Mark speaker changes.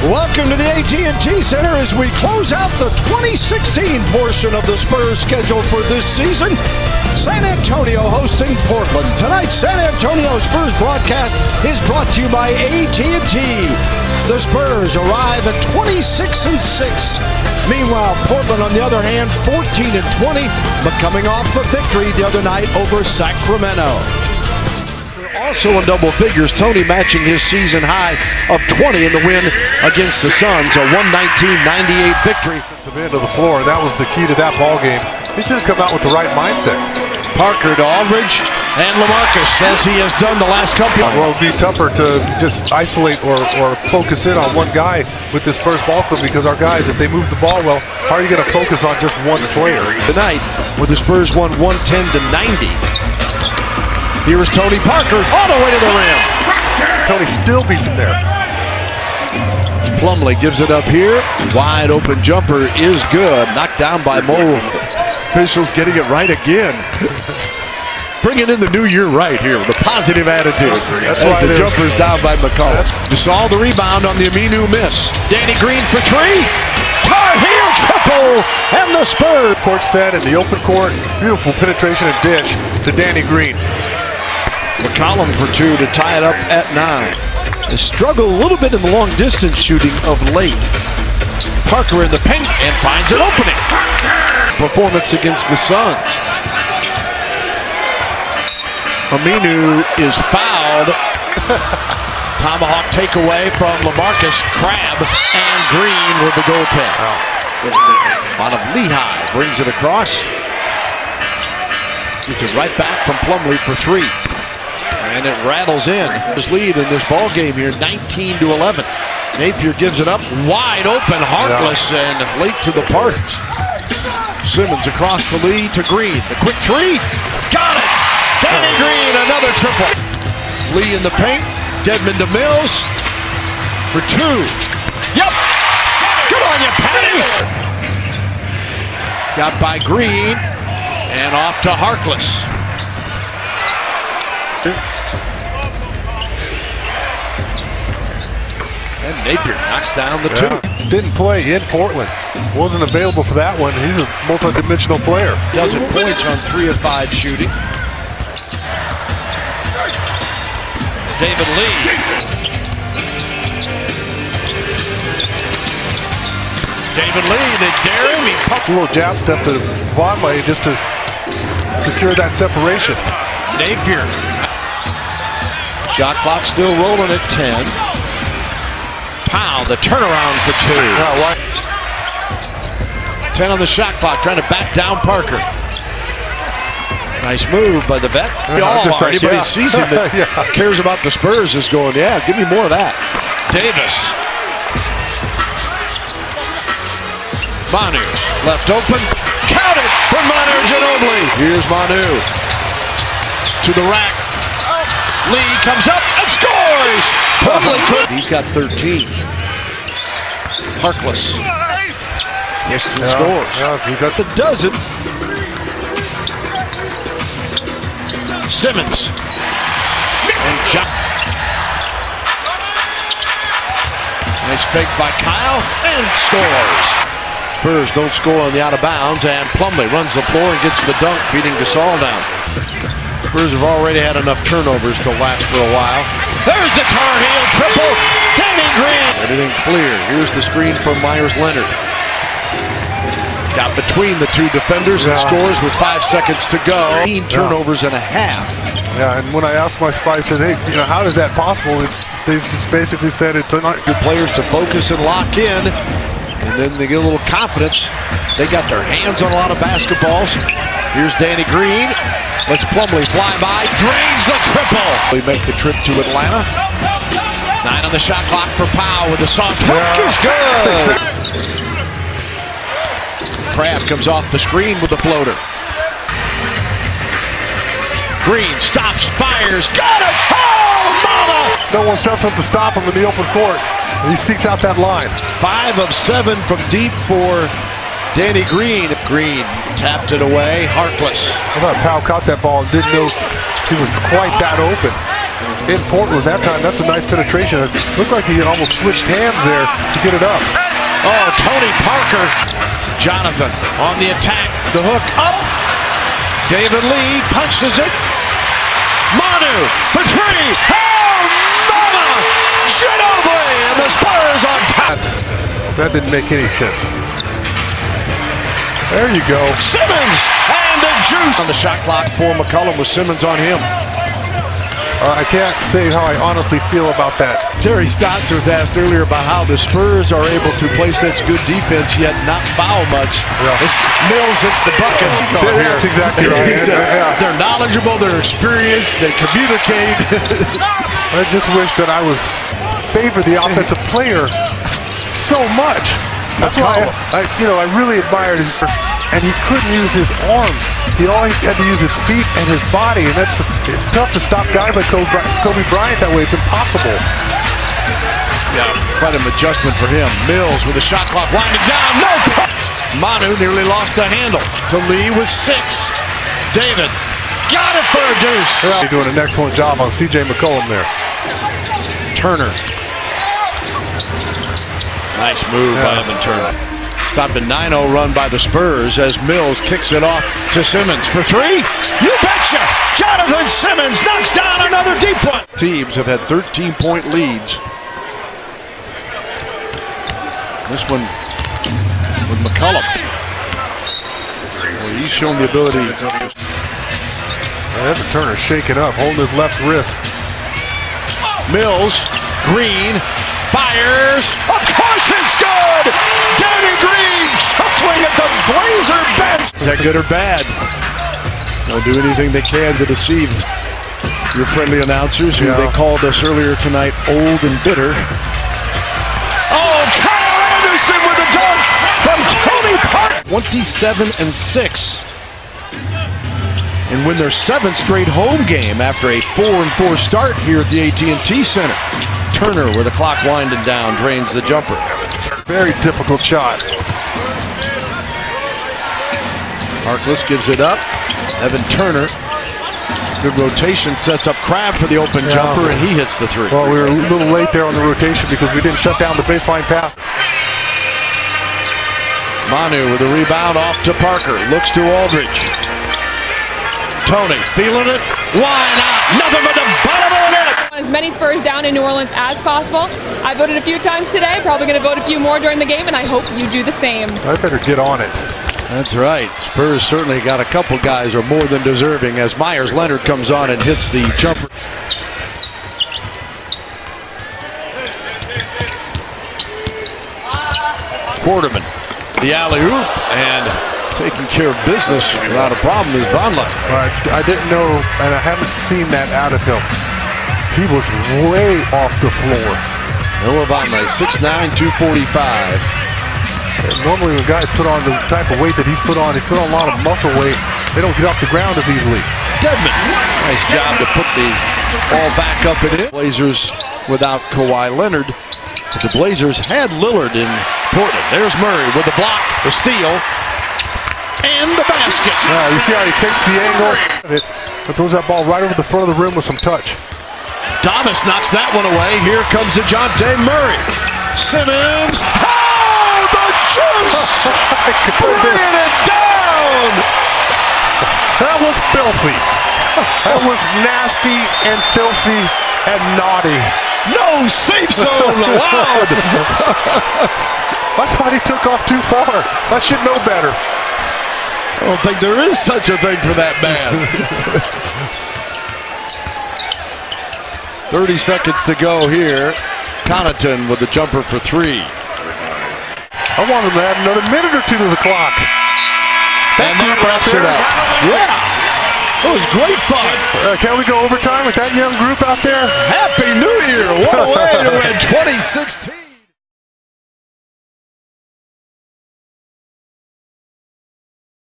Speaker 1: Welcome to the AT&T Center as we close out the 2016 portion of the Spurs schedule for this season. San Antonio hosting Portland. Tonight's San Antonio Spurs broadcast is brought to you by AT&T. The Spurs arrive at 26-6. Meanwhile, Portland, on the other hand, 14-20, but coming off a victory the other night over Sacramento. Also in double figures, Tony matching his season high of 20 in the win against the Suns, a 119-98 victory.
Speaker 2: Defensive end of the floor, and that was the key to that ball game. He didn't come out with the right mindset.
Speaker 1: Parker to Aldridge, and LaMarcus, as he has done the last couple.
Speaker 2: Well, it'd be tougher to just isolate or focus in on one guy with this Spurs ball club, because our guys, if they move the ball well, how are you going to focus on just one player?
Speaker 1: Tonight, where the Spurs won 110-90. Here is Tony Parker all the way to the rim.
Speaker 2: Tony still beats him there.
Speaker 1: Plumlee gives it up here. Wide open jumper is good. Knocked down by Mo. Officials getting it right again. Bringing in the new year right here with a positive attitude.
Speaker 2: That's
Speaker 1: as the jumper's down by McCollum. Gasol the rebound on the Aminu miss. Danny Green for three. Tar Heel triple, and the Spurs.
Speaker 2: Court set in the open court. Beautiful penetration and dish to Danny Green.
Speaker 1: McCollum for two to tie it up at 9. Has struggled a little bit in the long distance shooting of late. Parker in the paint and finds an opening. Performance against the Suns. Aminu is fouled. Tomahawk takeaway from LaMarcus. Crab and Green with the goaltend. Out of Lehigh brings it across. Gets it right back from Plumlee for three. And it rattles in. His lead in this ball game here, 19-11. Napier gives it up, wide open, Harkless, and late to the party. Simmons across the lead to Green. The quick three, got it! Danny Green, another triple. Lee in the paint, Dedmon to Mills for two. Yep! Good on you, Patty! Got by Green, and off to Harkless. And Napier knocks down the two.
Speaker 2: Didn't play in Portland. Wasn't available for that one. He's a multi-dimensional player.
Speaker 1: Dozen points on 3 of 5 shooting. David Lee. David Lee, they dare him. He pumped
Speaker 2: a little jab step to Vonleh just to secure that separation.
Speaker 1: Napier. Shot clock still rolling at 10. Powell, the turnaround for two. 10 on the shot clock, trying to back down Parker. Nice move by the vet. Anybody sees him that cares about the Spurs is going, yeah, give me more of that. Davis. Manu, left open. Counted for Manu Ginobili. Here's Manu. To the rack. Lee comes up and scores! He's got 13. Harkless. Scores.
Speaker 2: That's
Speaker 1: a dozen. Simmons. And John. Nice fake by Kyle and scores. Spurs don't score on the out of bounds, and Plumlee runs the floor and gets the dunk, beating Gasol down. Spurs have already had enough turnovers to last for a while. There's the Tar Heel triple. Danny Green. Everything clear. Here's the screen from Myers Leonard. Got between the two defenders and scores with 5 seconds to go. 18 turnovers and a half.
Speaker 2: Yeah, and when I asked my spy, I said, hey, how is that possible? They just basically said it's not
Speaker 1: good players to focus and lock in, and then they get a little confidence. They got their hands on a lot of basketballs. Here's Danny Green. Let's Plumlee fly by, drains the triple. We make the trip to Atlanta. 9 on the shot clock for Powell with a soft hook. Is good. Crab comes off the screen with the floater. Green stops, fires, got it! Oh, mama!
Speaker 2: No one steps up to stop him in the open court. He seeks out that line.
Speaker 1: 5 of 7 from deep for Danny Green. Green tapped it away. Harkless.
Speaker 2: I thought Powell caught that ball and didn't know he was quite that open. in Portland that time. That's a nice penetration. It looked like he almost switched hands there to get it up.
Speaker 1: Oh, Tony Parker. Jonathan on the attack. The hook up. David Lee punches it. Manu for three. Oh, mama! Ginobili and the Spurs on top.
Speaker 2: That didn't make any sense. There you go.
Speaker 1: Simmons and the juice on the shot clock for McCollum with Simmons on him.
Speaker 2: I can't say how I honestly feel about that.
Speaker 1: Terry Stotts was asked earlier about how the Spurs are able to play such good defense yet not foul much.
Speaker 2: Yeah.
Speaker 1: Mills hits the bucket.
Speaker 2: That's exactly right.
Speaker 1: He said, they're knowledgeable, they're experienced, they communicate.
Speaker 2: I just wish that I was favored the offensive player so much. That's why I really admired his. And he couldn't use his arms. He always had to use his feet and his body, and it's tough to stop guys like Kobe Bryant that way. It's impossible.
Speaker 1: Yeah, quite an adjustment for him. Mills with the shot clock winding down. No! Manu nearly lost the handle. To Lee with 6. David got it for a deuce.
Speaker 2: They're doing an excellent job on C.J. McCollum there.
Speaker 1: Turner. Nice move by Evan Turner. Stopped a 9-0 run by the Spurs as Mills kicks it off to Simmons for 3. You betcha! Jonathan Simmons knocks down another deep one. Teams have had 13-point leads. This one with McCollum. Well, he's shown the ability.
Speaker 2: Evan Turner shaking up, holding his left wrist.
Speaker 1: Mills, Green, fires. Of course it's good! Danny Green chuckling at the Blazer bench. Is that good or bad? They'll do anything they can to deceive your friendly announcers who they called us earlier tonight old and bitter. Oh, Kyle Anderson with a dunk from Tony Parker. 27-6. And win their 7th straight home game after a 4-4 start here at the AT&T Center. Turner with the clock winding down drains the jumper.
Speaker 2: Very difficult shot.
Speaker 1: Harkless gives it up. Evan Turner. Good rotation, sets up Crabbe for the open jumper, and he hits the 3.
Speaker 2: Well, we were a little late there on the rotation because we didn't shut down the baseline pass.
Speaker 1: Manu with a rebound off to Parker. Looks to Aldridge. Tony feeling it. Why not? Nothing but the bottom of the net.
Speaker 3: As many Spurs down in New Orleans as possible. I voted a few times today, probably going to vote a few more during the game, and I hope you do the same.
Speaker 2: I better get on it.
Speaker 1: That's right. Spurs certainly got a couple guys who are more than deserving as Myers Leonard comes on and hits the jumper. Quarterman, the alley-oop, and taking care of business without a problem is Vonleh.
Speaker 2: I didn't know, and I haven't seen that out of him. He was way off the floor.
Speaker 1: Noah Vonleh, 6'9", 245.
Speaker 2: And normally when guys put on the type of weight that he's put on a lot of muscle weight, they don't get off the ground as easily.
Speaker 1: Dedmon, nice job to put the ball back up and in. Blazers without Kawhi Leonard. But the Blazers had Lillard in Portland. There's Murray with the block, the steal, and the basket.
Speaker 2: You see how he takes the angle? It throws that ball right over the front of the rim with some touch.
Speaker 1: Davis knocks that one away. Here comes DeJounte Murray. Simmons. Oh, the juice! Bringing it down!
Speaker 2: That was filthy. That was nasty and filthy and naughty.
Speaker 1: No safe zone allowed.
Speaker 2: I thought he took off too far. I should know better.
Speaker 1: I don't think there is such a thing for that man. 30 seconds to go here. Connaughton with the jumper for 3.
Speaker 2: I want him to add another minute or 2 to the clock.
Speaker 1: And that wraps it up. Yeah. It was great fun.
Speaker 2: Can we go overtime with that young group out there?
Speaker 1: Happy New Year. What a way to win 2016.